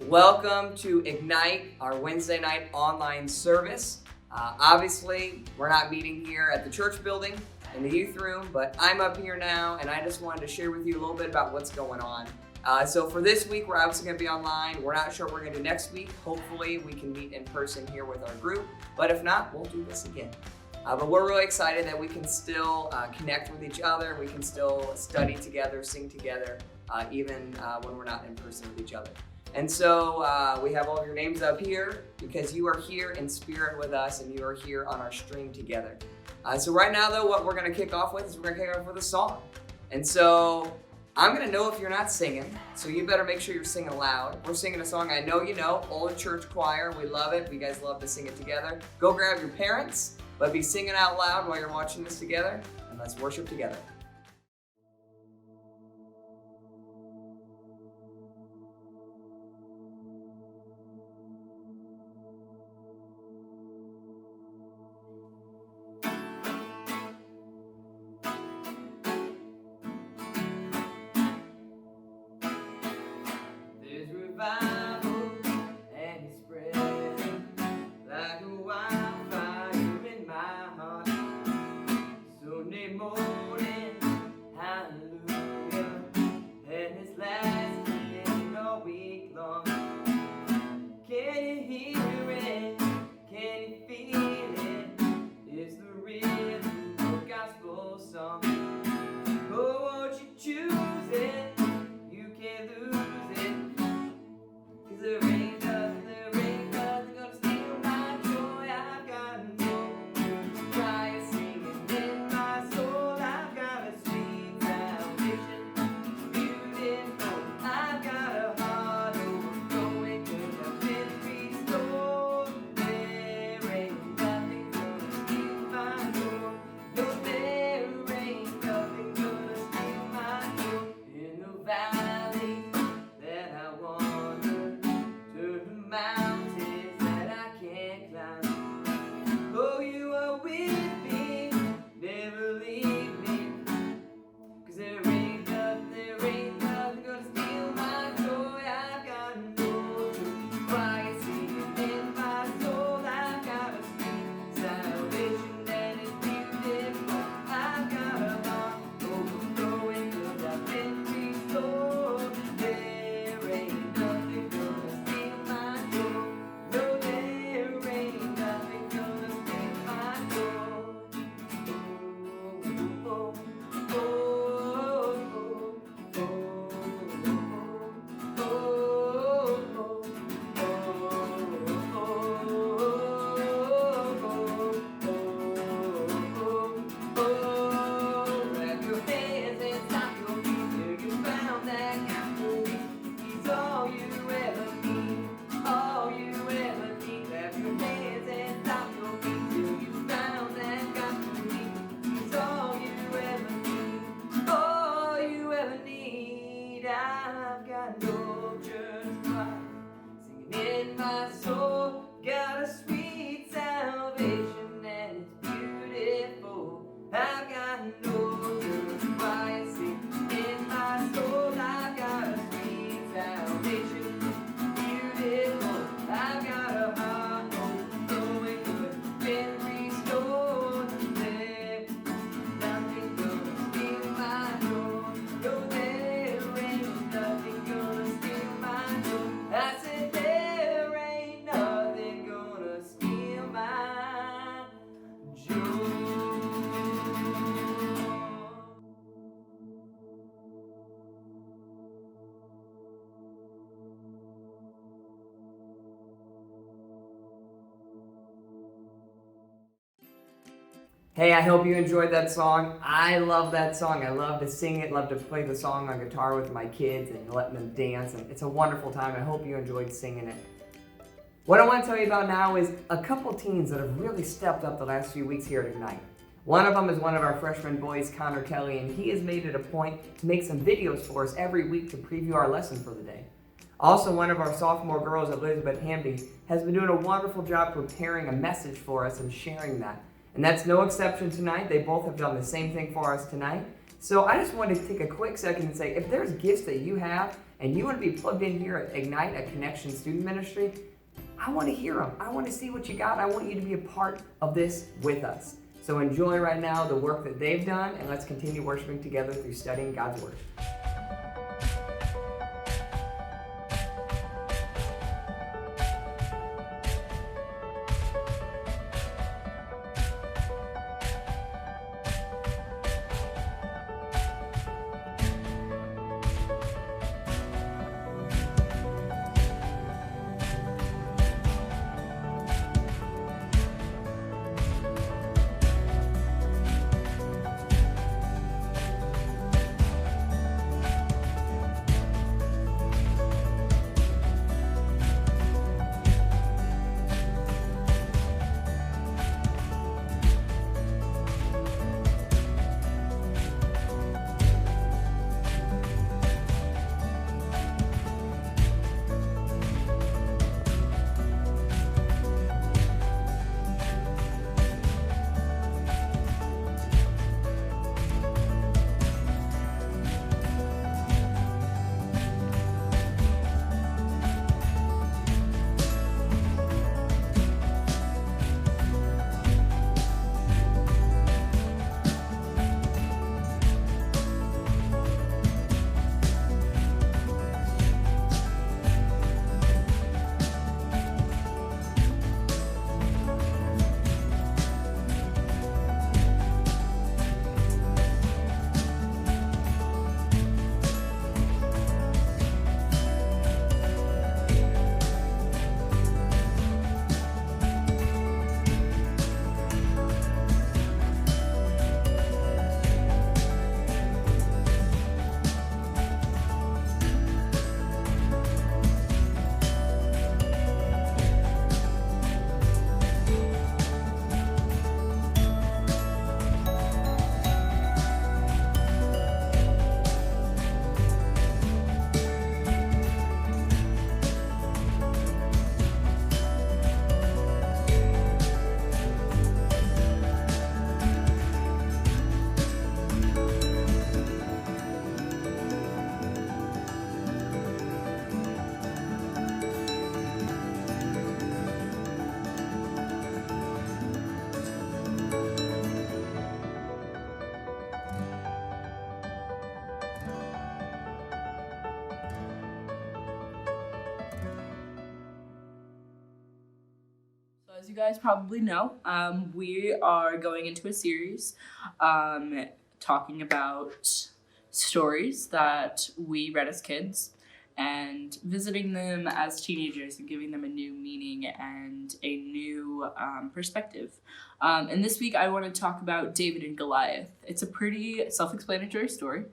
Welcome to Ignite, our Wednesday night online service. Obviously, we're not meeting here at the church building in the youth room, but I'm up here now, and I just wanted to share with you a little bit about what's going on. So for this week, we're obviously going to be online. We're not sure what we're going to do next week. Hopefully, we can meet in person here with our group, but if not, we'll do this again. But we're really excited that we can still connect with each other. We can still study together, sing together, even when we're not in person with each other. And so we have all of your names up here because you are here in spirit with us and you are here on our stream together. So right now, though, what we're going to kick off with is we're going to kick off with a song. And so I'm going to know if you're not singing, so you better make sure you're singing loud. We're singing a song I know you know, Old Church Choir. We love it. We guys love to sing it together. Go grab your parents, but be singing out loud while you're watching this together, and let's worship together. There's revival and it's spreading like a wildfire in my heart. Sunday morning, hallelujah, and it's lasting all week long. Can you hear it? Can you feel it? It's the rhythm of a gospel song. Oh, won't you choose it? You can't lose it. 'Cause there ain't nothing gonna steal my joy. I've got no fire singing in my soul. I've got a sweet salvation, beautiful. I've got a heart overflowing 'cause I've been restored. There ain't nothing gonna steal my joy. No, there ain't nothing gonna steal my joy. In the valley that I wander, to the mountains that I can't climb. Oh, you are with me, never leave me. 'Cause there ain't nothing gonna steal my joy. I've got no fire singing in my soul. I've got a sweet salvation that is beautiful. I've got a heart overflowing 'cause I've been restored. There ain't nothing gonna steal my joy. No, there ain't nothing gonna steal my joy. Oh, oh, oh, oh, oh, oh, oh. Grab your hands and stop your feet till you found that God for me. He's all you ever need, all you ever need. Grab your hands and stop your feet till you found that God for me. He's all you ever need, all you ever need. I've got no church choir singing in my soul. Got a sweet salvation and it's beautiful. I've got no church choir singing in my soul. I've got a sweet salvation, beautiful. I've got a heart overflowing good, been restored. There nothing gonna steal my joy. No, there ain't nothing gonna steal my joy. I said there ain't nothing gonna steal my joy. Hey, I hope you enjoyed that song. I love that song. I love to sing it, love to play the song on guitar with my kids and letting them dance. And it's a wonderful time. I hope you enjoyed singing it. What I want to tell you about now is a couple teens that have really stepped up the last few weeks here at Ignite. One of them is one of our freshman boys, Connor Kelly, and he has made it a point to make some videos for us every week to preview our lesson for the day. Also, one of our sophomore girls, Elizabeth Hamby, has been doing a wonderful job preparing a message for us and sharing that. And that's no exception tonight. They both have done the same thing for us tonight. So I just wanted to take a quick second and say, if there's gifts that you have and you want to be plugged in here at Ignite, a Connection Student Ministry, I want to hear them. I want to see what you got. I want you to be a part of this with us. So enjoy right now the work that they've done, and let's continue worshiping together through studying God's Word. As you guys probably know, we are going into a series talking about stories that we read as kids and visiting them as teenagers and giving them a new meaning and a new perspective. And this week I want to talk about David and Goliath. It's a pretty self-explanatory story.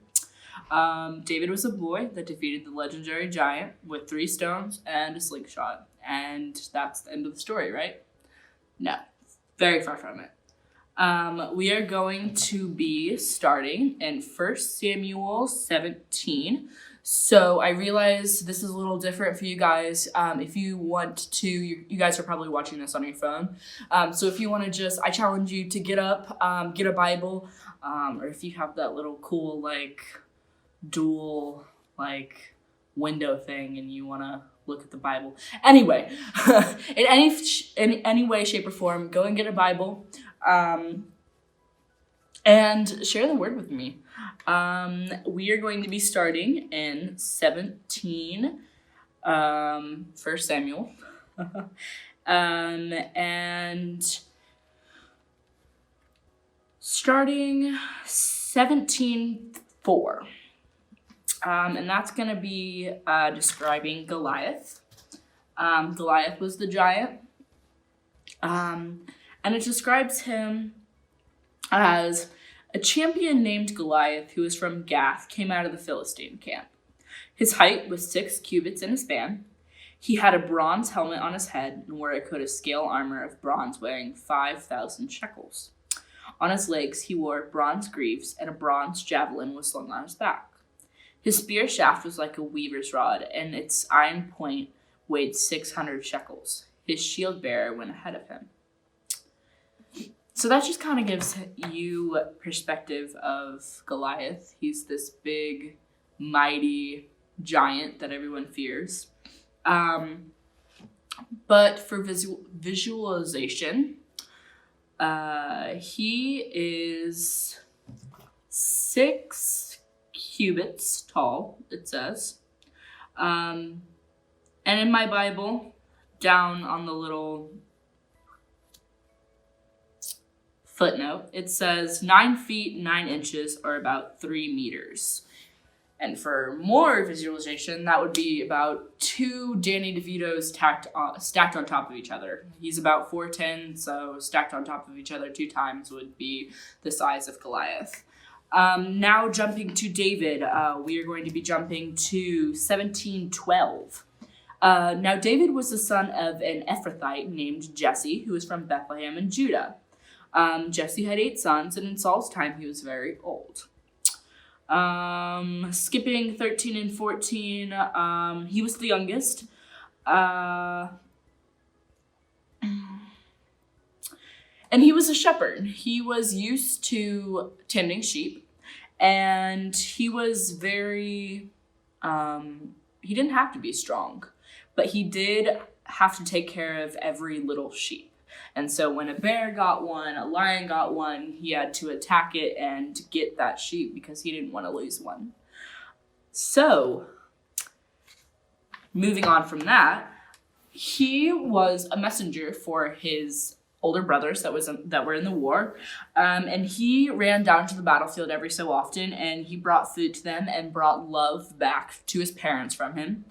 David was a boy that defeated the legendary giant with 3 stones and a slingshot. And that's the end of the story, right? No, very far from it. We are going to be starting in 1 Samuel 17. So I realize this is a little different for you guys. If you want to, you guys are probably watching this on your phone. So if you want to I challenge you to get up, get a Bible, or if you have that little cool, dual, window thing and you want to look at the Bible. Anyway, in any way, shape, or form, go and get a Bible, and share the word with me. We are going to be starting in 17, 1 Samuel, and starting 17:4. And that's going to be describing Goliath. Goliath was the giant. And it describes him as a champion named Goliath, who was from Gath, came out of the Philistine camp. His height was 6 cubits in a span. He had a bronze helmet on his head and wore a coat of scale armor of bronze weighing 5,000 shekels. On his legs he wore bronze greaves, and a bronze javelin was slung on his back. His spear shaft was like a weaver's rod, and its iron point weighed 600 shekels. His shield bearer went ahead of him. So that just kind of gives you perspective of Goliath. He's this big, mighty giant that everyone fears. But for visualization, he is 6 cubits tall, it says. And in my Bible, down on the little footnote, it says 9 feet 9 inches, or about 3 meters. And for more visualization, that would be about 2 Danny DeVitos stacked on top of each other. He's about 4'10", so stacked on top of each other 2 times would be the size of Goliath. Now jumping to David, we are going to be jumping to 1712. Now David was the son of an Ephrathite named Jesse, who was from Bethlehem in Judah. Jesse had 8 sons, and in Saul's time he was very old. Skipping 13 and 14, he was the youngest. And he was a shepherd. He was used to tending sheep, and he was very, he didn't have to be strong, but he did have to take care of every little sheep. And so when a bear got one, a lion got one, he had to attack it and get that sheep because he didn't want to lose one. So, moving on from that, he was a messenger for his older brothers that were in the war, and he ran down to the battlefield every so often, and he brought food to them and brought love back to his parents from him.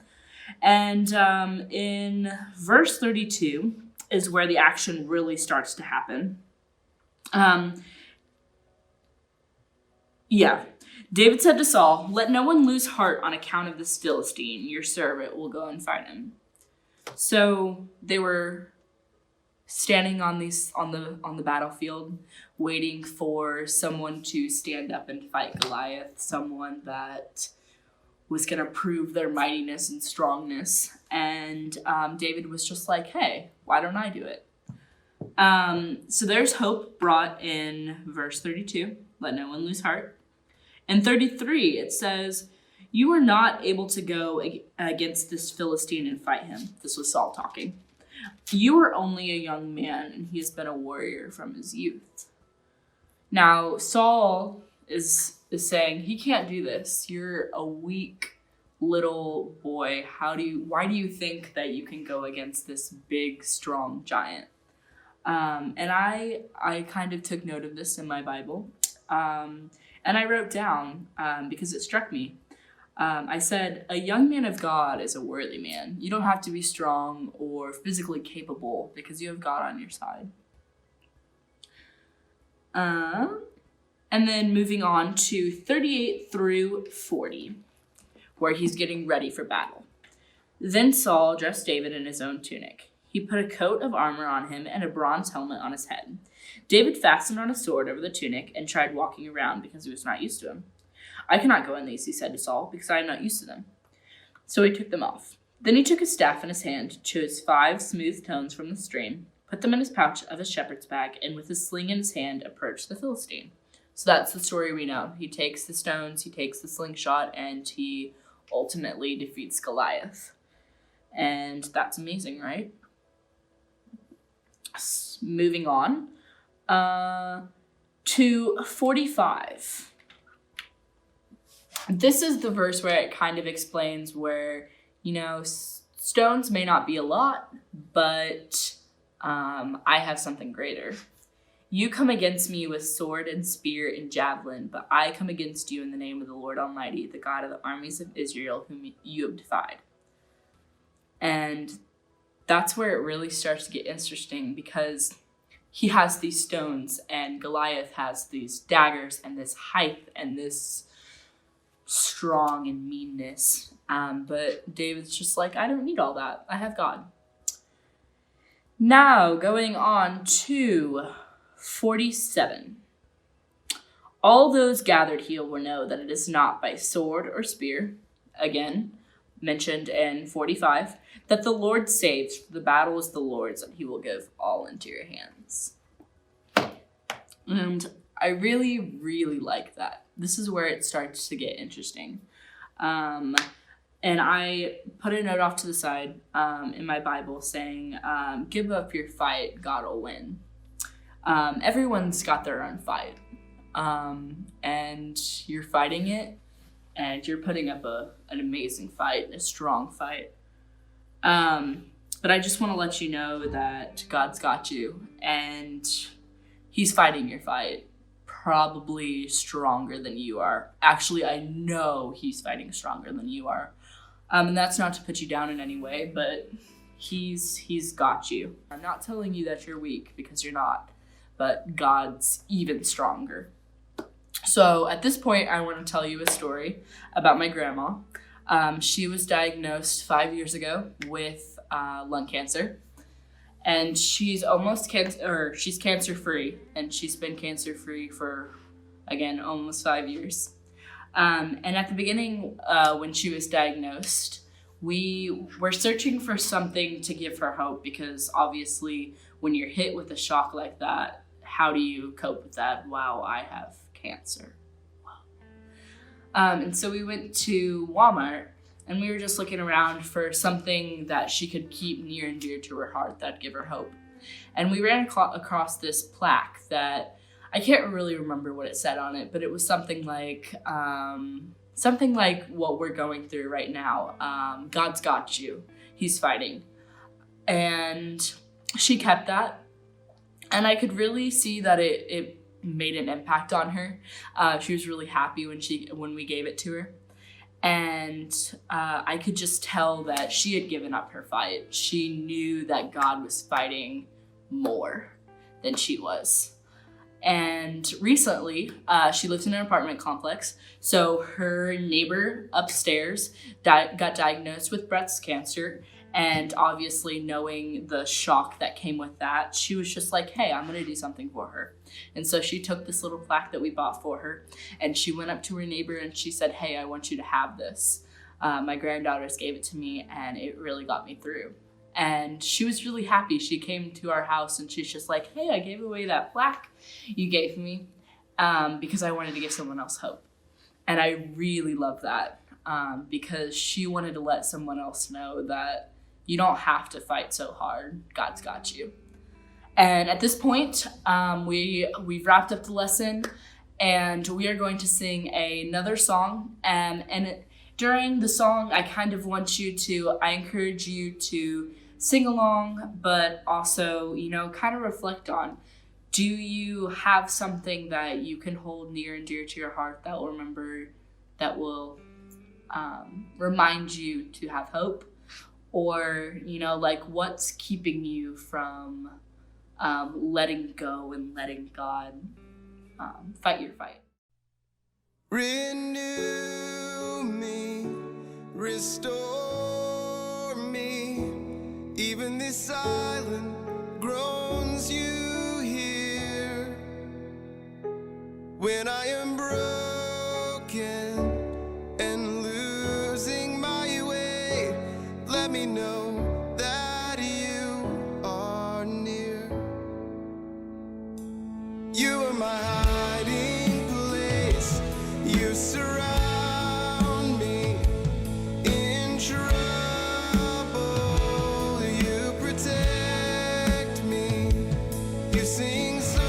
And in verse 32 is where the action really starts to happen. David said to Saul, "Let no one lose heart on account of this Philistine. Your servant will go and fight him." So they were standing on the battlefield, waiting for someone to stand up and fight Goliath, someone that was going to prove their mightiness and strongness. And David was just like, hey, why don't I do it? So there's hope brought in verse 32, let no one lose heart. In 33, it says, you are not able to go against this Philistine and fight him. This was Saul talking. You are only a young man, and he has been a warrior from his youth. Now, Saul is saying, he can't do this. You're a weak little boy. Why do you think that you can go against this big, strong giant? And I kind of took note of this in my Bible. And I wrote down, because it struck me. I said, a young man of God is a worthy man. You don't have to be strong or physically capable because you have God on your side. And then moving on to 38 through 40, where he's getting ready for battle. Then Saul dressed David in his own tunic. He put a coat of armor on him and a bronze helmet on his head. David fastened on a sword over the tunic and tried walking around because he was not used to them. I cannot go in these, he said to Saul, because I am not used to them. So he took them off. Then he took his staff in his hand, chose 5 smooth stones from the stream, put them in his pouch of his shepherd's bag, and with his sling in his hand approached the Philistine. So that's the story we know. He takes the stones, he takes the slingshot, and he ultimately defeats Goliath. And that's amazing, right? Moving on to 45. This is the verse where it kind of explains where, stones may not be a lot, but I have something greater. You come against me with sword and spear and javelin, but I come against you in the name of the Lord Almighty, the God of the armies of Israel, whom you have defied. And that's where it really starts to get interesting, because he has these stones and Goliath has these daggers and this height and this strong and meanness. But David's just like, I don't need all that. I have God. Now, going on to 47. All those gathered here will know that it is not by sword or spear, again, mentioned in 45, that the Lord saves, for the battle is the Lord's, and he will give all into your hands. And I really, really like that. This is where it starts to get interesting. And I put a note off to the side in my Bible saying, give up your fight, God will win. Everyone's got their own fight. And you're fighting it, and you're putting up an amazing fight, a strong fight. But I just want to let you know that God's got you, and He's fighting your fight, probably stronger than you are. Actually, I know He's fighting stronger than you are. And that's not to put you down in any way, but He's got you. I'm not telling you that you're weak, because you're not, but God's even stronger. So at this point, I want to tell you a story about my grandma. She was diagnosed 5 years ago with lung cancer. And she's she's cancer-free, and she's been cancer-free for, again, almost 5 years. And at the beginning, when she was diagnosed, we were searching for something to give her hope, because obviously when you're hit with a shock like that, how do you cope with that? Wow, I have cancer. And so we went to Walmart, and we were just looking around for something that she could keep near and dear to her heart that'd give her hope. And we ran across this plaque that I can't really remember what it said on it, but it was something like what we're going through right now. God's got you. He's fighting. And she kept that. And I could really see that it made an impact on her. She was really happy when we gave it to her. And I could just tell that she had given up her fight. She knew that God was fighting more than she was. And recently, she lives in an apartment complex. So her neighbor upstairs got diagnosed with breast cancer. And obviously, knowing the shock that came with that, she was just like, hey, I'm going to do something for her. And so she took this little plaque that we bought for her, and she went up to her neighbor and she said, hey, I want you to have this. My granddaughters gave it to me, and it really got me through. And she was really happy. She came to our house, and she's just like, hey, I gave away that plaque you gave me because I wanted to give someone else hope. And I really love that because she wanted to let someone else know that you don't have to fight so hard. God's got you. And at this point, we've wrapped up the lesson, and we are going to sing another song. During the song, I encourage you to sing along, but also, kind of reflect on, do you have something that you can hold near and dear to your heart that will remind you to have hope? Or, what's keeping you from letting go and letting God fight your fight? Renew me, restore me, even this silent groans you hear. When I am broken and losing my way, let me know that you are near. You are my hiding place. You surround me in trouble. You protect me. You sing songs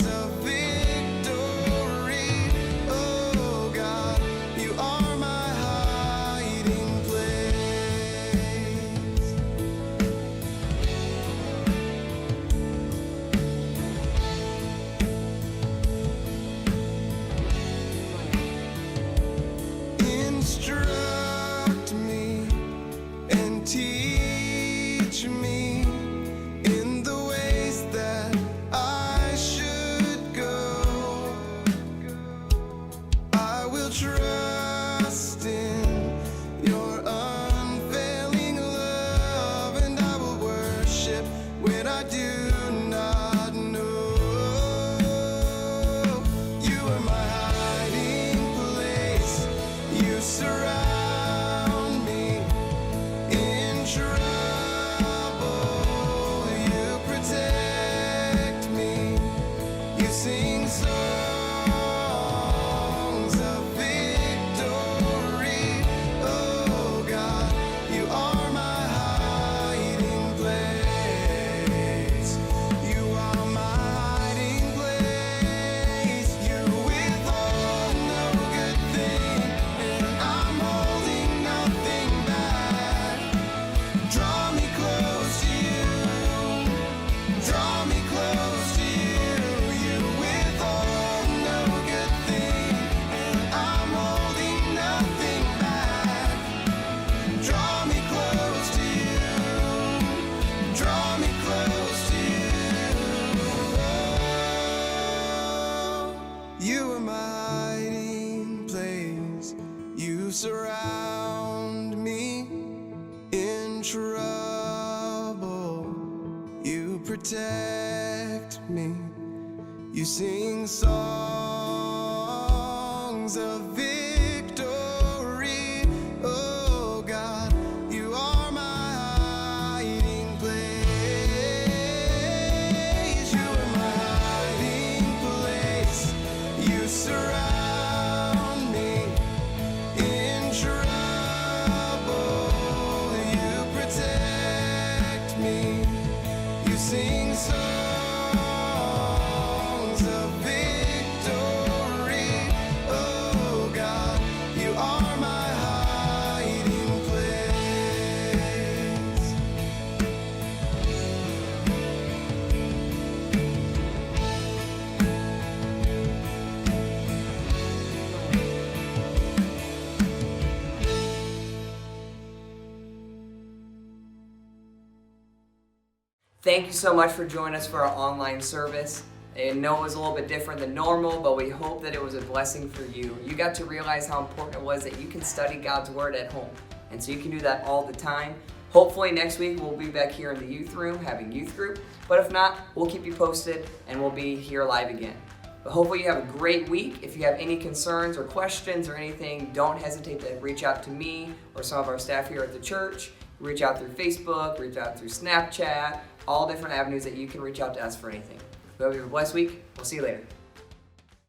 of victory. Oh God, you are my hiding place. protect me. You sing songs of victory. Oh God, you are my hiding place. You are my hiding place. You surround me in trouble. You protect me. You sing songs of victory. Oh God, you are my hiding place. Thank you so much for joining us for our online service. I know it was a little bit different than normal, but we hope that it was a blessing for you. You got to realize how important it was that you can study God's Word at home. And so you can do that all the time. Hopefully next week we'll be back here in the youth room having youth group. But if not, we'll keep you posted and we'll be here live again. But hopefully you have a great week. If you have any concerns or questions or anything, don't hesitate to reach out to me or some of our staff here at the church. Reach out through Facebook, reach out through Snapchat, all different avenues that you can reach out to us for anything. We hope you have a blessed week. We'll see you later.